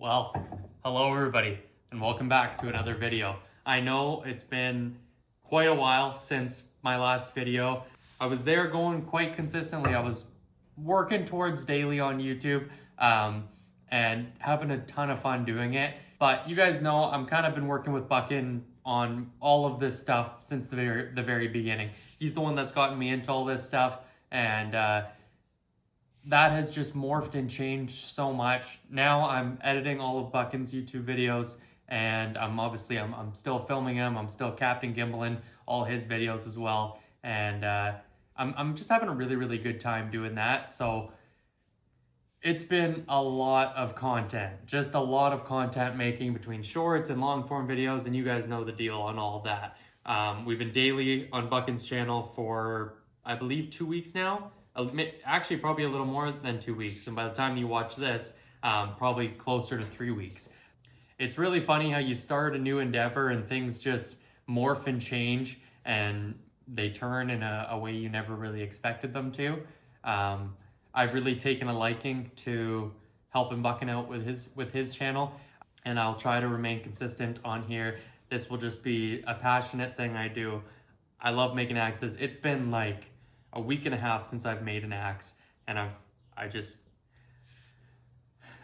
Well, hello everybody, and welcome back to another video. I know it's been quite a while since my last video. I was there going quite consistently. I was working towards daily on YouTube and having a ton of fun doing it. But you guys know I'm kind of been working with Buckin on all of this stuff since the very beginning. He's the one that's gotten me into all this stuff, and that has just morphed and changed so much. Now I'm editing all of Buckin's YouTube videos, and I'm still filming him. I'm still Captain Gimbalin all his videos as well, and I'm just having a really good time doing that. So it's been a lot of content, just a lot of content making between shorts and long form videos, and you guys know the deal on all of that. We've been daily on Buckin's channel for, I believe, 2 weeks now. Actually, probably a little more than 2 weeks. And by the time you watch this, probably closer to 3 weeks. It's really funny how you start a new endeavor and things just morph and change and they turn in a way you never really expected them to. I've really taken a liking to helping Buckin out with his channel, and I'll try to remain consistent on here. This will just be a passionate thing I do. I love making axes. It's been like a week and a half since I've made an axe, and I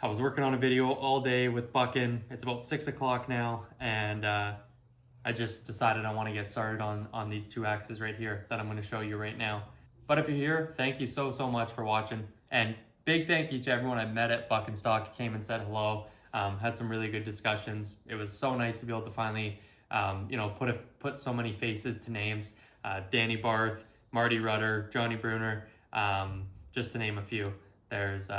was working on a video all day with Buckin. It's about 6 o'clock now, and I just decided I want to get started on these two axes right here that I'm going to show you right now. But if you're here, thank you so much for watching, and big thank you to everyone I met at Buckin Stock, came and said hello, had some really good discussions. It was so nice to be able to finally put so many faces to names. Danny Barth, Marty Rudder, Johnny Bruner, just to name a few. There's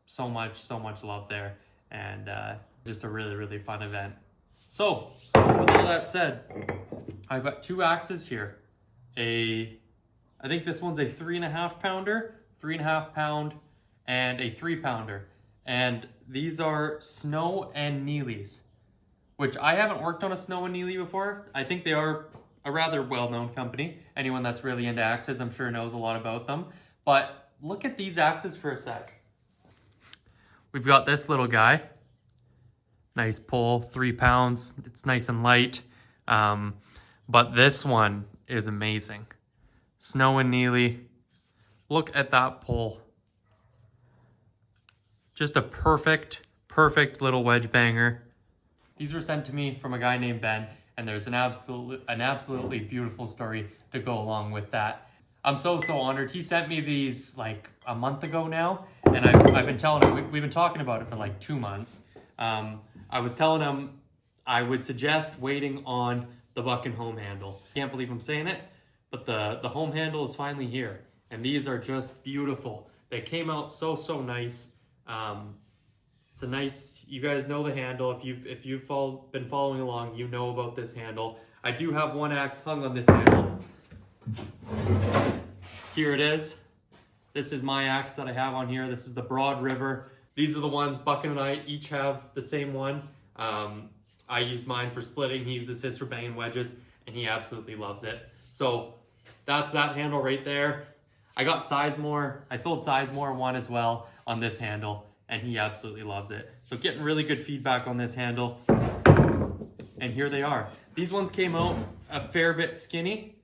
so much love there, and just a really fun event. So with all that said, I've got two axes here. I think this one's a 3.5 pounder, 3.5 pound, and a 3 pounder. And these are Snow and Neely's, which I haven't worked on a Snow and Neely before. I think they are a rather well-known company. Anyone that's really into axes, I'm sure knows a lot about them. But look at these axes for a sec. We've got this little guy. Nice pull, 3 pounds. It's nice and light. But this one is amazing. Snow and Neely. Look at that pull. Just a perfect little wedge banger. These were sent to me from a guy named Ben, and there's an absolutely beautiful story to go along with that. I'm so honored. He sent me these like a month ago now, and I've been telling him, we've been talking about it for like 2 months. I was telling him I would suggest waiting on the Buckin home handle. Can't believe I'm saying it, but the home handle is finally here, and these are just beautiful. They came out so nice. It's a nice, you guys know the handle. If you've been following along, you know about this handle. I do have one axe hung on this handle. Here it is. This is my axe that I have on here. This is the Broad River. These are the ones Buckin and I each have the same one. I use mine for splitting. He uses his for banging wedges, and he absolutely loves it. So that's that handle right there. I got Sizemore. I sold Sizemore one as well on this handle, and he absolutely loves it. So getting really good feedback on this handle. And here they are. These ones came out a fair bit skinny,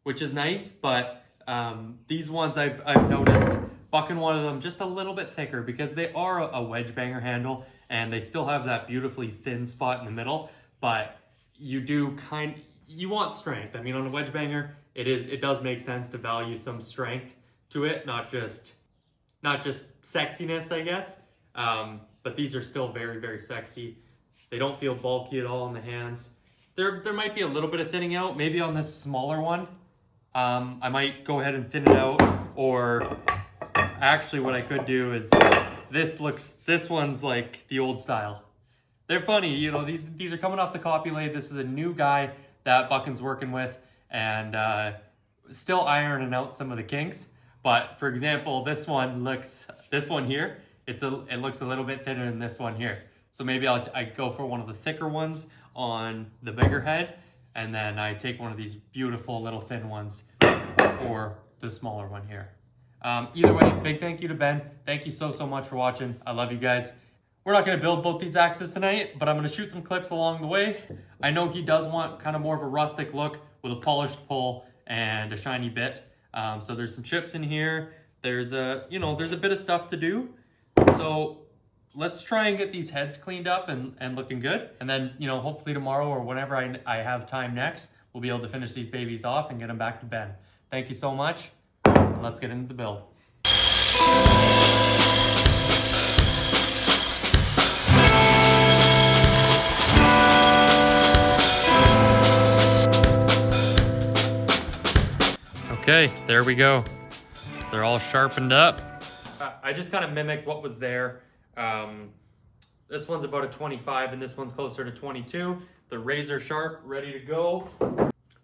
which is nice, but these ones I've noticed, Buckin wanted them just a little bit thicker because they are a wedge banger handle, and they still have that beautifully thin spot in the middle, but you want strength. I mean, on a wedge banger, it does make sense to value some strength to it, not just sexiness, I guess. But these are still very sexy. They don't feel bulky at all in the hands. There might be a little bit of thinning out, maybe on this smaller one. I might go ahead and thin it out, or actually what I could do is this one's like the old style. They're funny, you know, these are coming off the copy lathe. This is a new guy that Buckin's working with, and still ironing out some of the kinks. But for example, this one here, it looks a little bit thinner than this one here. So maybe I go for one of the thicker ones on the bigger head, and then I take one of these beautiful little thin ones for the smaller one here. Either way, big thank you to Ben. Thank you so much for watching. I love you guys. We're not going to build both these AXES tonight, but I'm going to shoot some clips along the way. I know he does want kind of more of a rustic look with a polished pole and a shiny bit. So there's some chips in here. There's a bit of stuff to do. So let's try and get these heads cleaned up and looking good. And then, hopefully tomorrow or whenever I have time next, we'll be able to finish these babies off and get them back to Ben. Thank you so much. Let's get into the build. Okay, there we go. They're all sharpened up. I just kind of mimicked what was there. This one's about a 25 and this one's closer to 22. They're razor sharp, ready to go.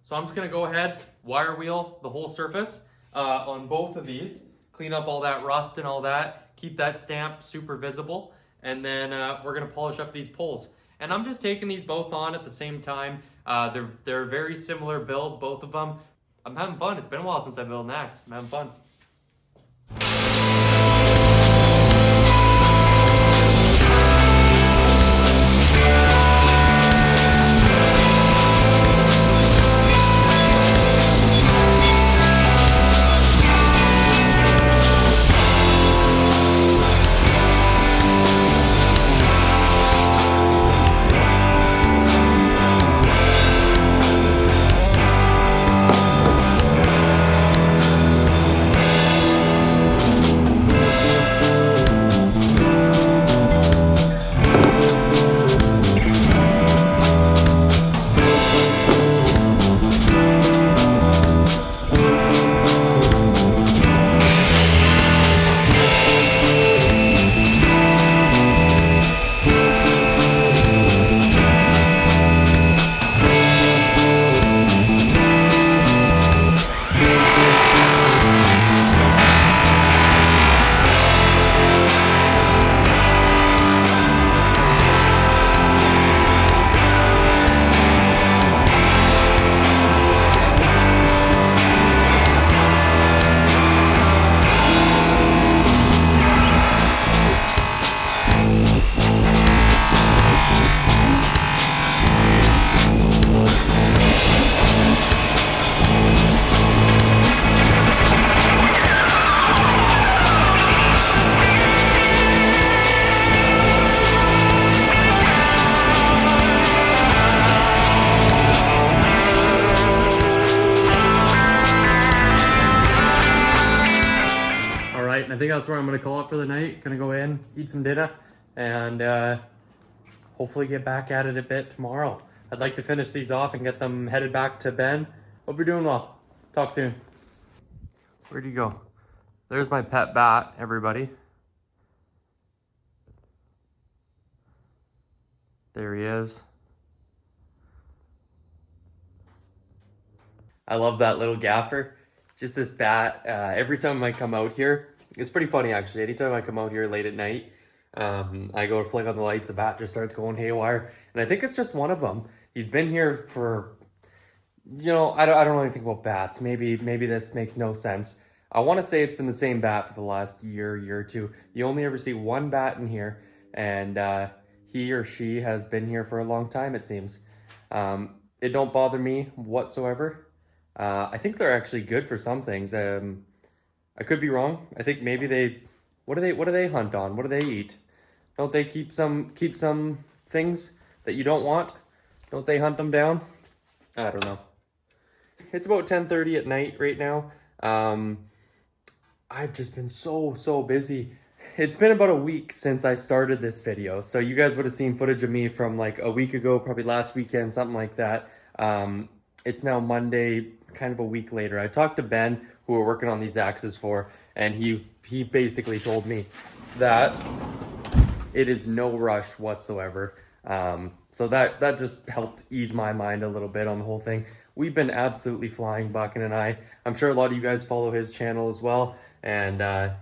So I'm just gonna go ahead, wire wheel the whole surface on both of these, clean up all that rust and all that, keep that stamp super visible, and then we're gonna polish up these poles. And I'm just taking these both on at the same time. They're a very similar build, both of them. I'm having fun. It's been a while since I built an axe. I'm having fun. I think that's where I'm gonna call it for the night. Gonna go in, eat some dinner, and hopefully get back at it a bit tomorrow. I'd like to finish these off and get them headed back to Ben. Hope you're doing well. Talk soon. Where'd you go? There's my pet bat, everybody. There he is. I love that little gaffer. Just this bat, every time I come out here, it's pretty funny actually. Anytime I come out here late at night, I go to flick on the lights, the bat just starts going haywire. And I think it's just one of them. He's been here for, I don't know anything about bats. Maybe this makes no sense. I want to say it's been the same bat for the last year or two. You only ever see one bat in here, and he or she has been here for a long time, it seems. It don't bother me whatsoever. I think they're actually good for some things. I could be wrong. I think maybe what do they hunt on? What do they eat? Don't they keep some things that you don't want? Don't they hunt them down? I don't know. It's about 10:30 at night right now. I've just been so busy. It's been about a week since I started this video, so you guys would have seen footage of me from like a week ago, probably last weekend, something like that. It's now Monday, kind of a week later. I talked to Ben, who we're working on these AXES for, and he basically told me that it is no rush whatsoever. So that just helped ease my mind a little bit on the whole thing. We've been absolutely flying, Buckin and I. I'm sure a lot of you guys follow his channel as well, and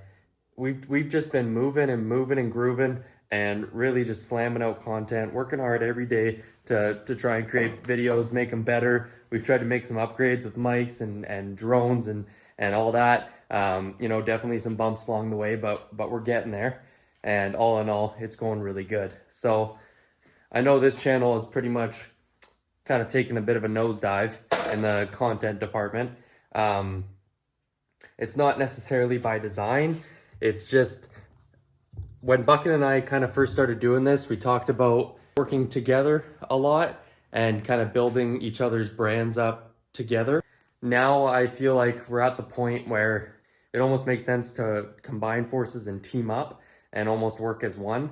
we've just been moving and grooving and really just slamming out content, working hard every day to try and create videos, make them better. We've tried to make some upgrades with mics and drones and all that. Definitely some bumps along the way, but we're getting there. and all in all, it's going really good. So I know this channel is pretty much kind of taking a bit of a nosedive in the content department. It's not necessarily by design. It's just when Bucket and I kind of first started doing this, we talked about working together a lot and kind of building each other's brands up together. Now I feel like we're at the point where it almost makes sense to combine forces and team up and almost work as one.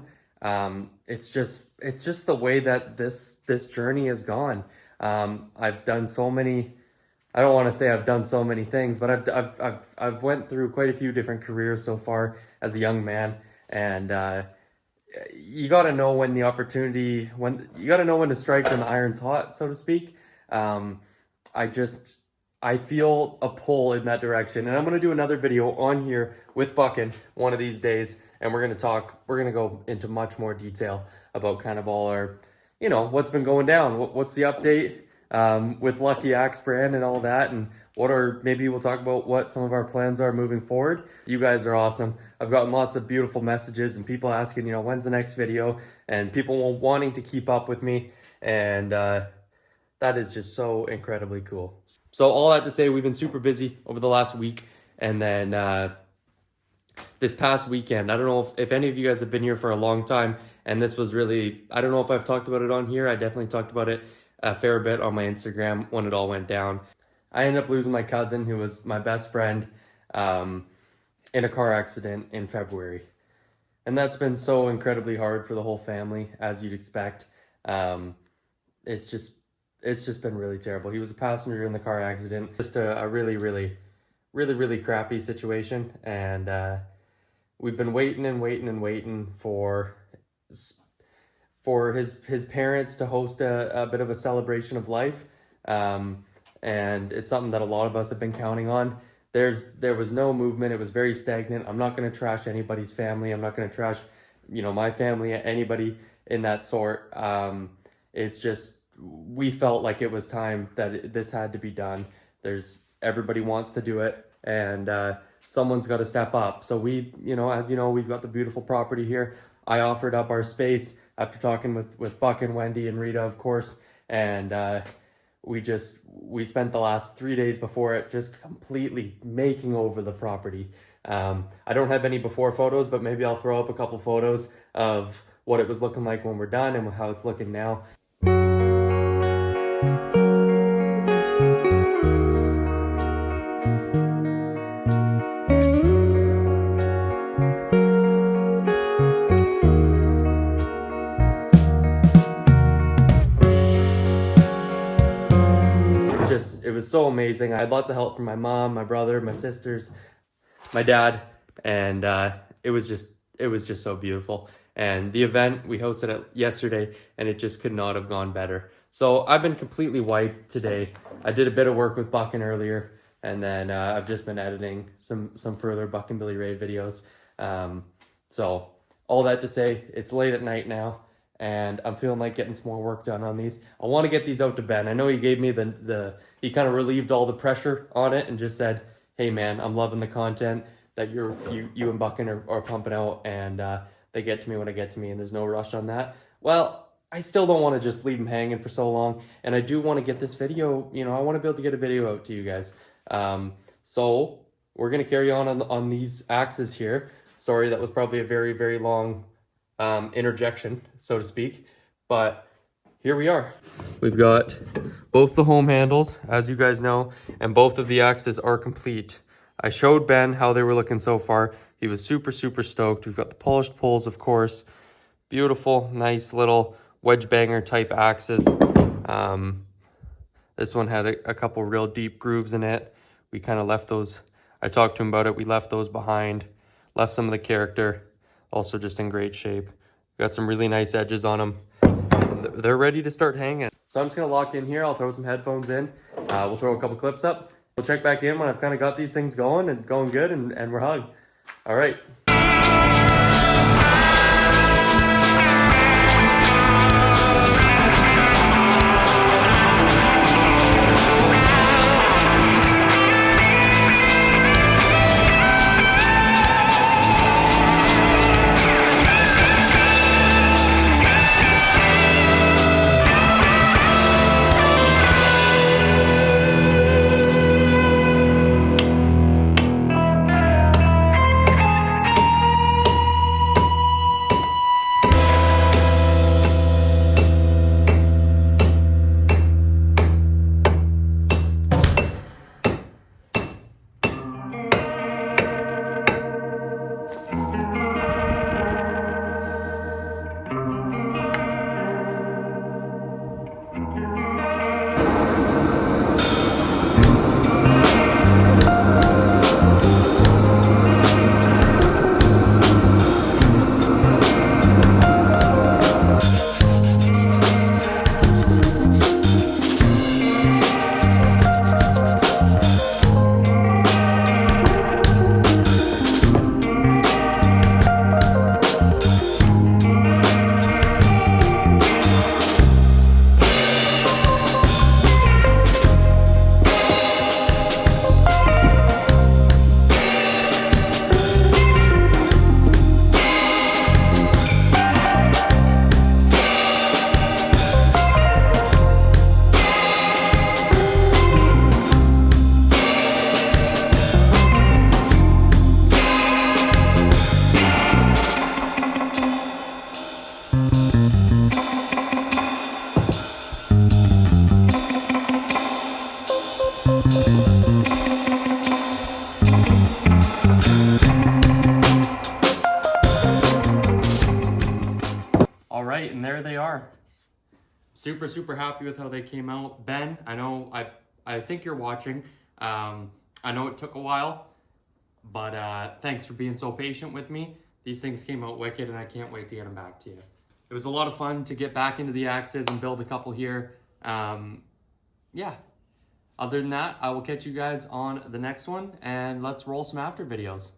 It's just the way that this journey has gone. I've done so many. I don't want to say I've done so many things, but I've went through quite a few different careers so far as a young man, and you got to know when the opportunity, when you got to know when to strike when the iron's hot, so to speak. I feel a pull in that direction, and I'm going to do another video on here with Buckin one of these days, and we're going to go into much more detail about kind of all our, you know, what's been going down, what's the update with Lucky Axe brand and all that, and maybe we'll talk about what some of our plans are moving forward. You guys are awesome. I've gotten lots of beautiful messages and people asking, you know, when's the next video, and people wanting to keep up with me, and that is just so incredibly cool. So all that to say, we've been super busy over the last week, and then this past weekend, I don't know if any of you guys have been here for a long time, and this was really, I don't know if I've talked about it on here. I definitely talked about it a fair bit on my Instagram when it all went down. I ended up losing my cousin, who was my best friend, in a car accident in February. And that's been so incredibly hard for the whole family, as you'd expect. It's just been really terrible. He was a passenger in the car accident. Just a really crappy situation. And we've been waiting for his parents to host a bit of a celebration of life. And it's something that a lot of us have been counting on. There was no movement. It was very stagnant. I'm not going to trash anybody's family. I'm not going to trash, you know, my family, anybody in that sort. It's just, we felt like it was time that this had to be done. Everybody wants to do it, and someone's got to step up. So we, you know, as you know, we've got the beautiful property here. I offered up our space after talking with Buck and Wendy and Rita, of course, and we spent the last 3 days before it just completely making over the property. I don't have any before photos, but maybe I'll throw up a couple photos of what it was looking like when we're done and how it's looking now. It was so amazing. I had lots of help from my mom, my brother, my sisters, my dad, and it was just so beautiful. And the event, we hosted it yesterday, and it just could not have gone better. So I've been completely wiped today. I did a bit of work with Buckin earlier, and then I've just been editing some further Buck and Billy Ray videos. So all that to say, it's late at night now, and I'm feeling like getting some more work done on these. I want to get these out to Ben. I know he gave me he kind of relieved all the pressure on it and just said, hey man, I'm loving the content that you and Buckin are pumping out, and they get to me when I get to me, and there's no rush on that. Well, I still don't want to just leave them hanging for so long, and I do want to get this video, you know, I want to be able to get a video out to you guys. So we're going to carry on these AXES here. Sorry, that was probably a very, very long interjection, so to speak, but here we are. We've got both the home handles, as you guys know, and both of the AXES are complete. I showed Ben how they were looking so far. He was super, super stoked. We've got the polished poles, of course. Beautiful, nice little wedge banger type AXES. This one had a couple real deep grooves in it. We kind of left those, I talked to him about it, we left those behind, left some of the character, also just in great shape. Got some really nice edges on them. They're ready to start hanging. So I'm just gonna lock in here. I'll throw some headphones in. We'll throw a couple clips up. We'll check back in when I've kind of got these things going and going good, and we're hung. All right. they are. Super, super happy with how they came out. Ben, I know, I think you're watching. I know it took a while, but thanks for being so patient with me. These things came out wicked, and I can't wait to get them back to you. It was a lot of fun to get back into the AXES and build a couple here. Yeah. Other than that, I will catch you guys on the next one, and let's roll some after videos.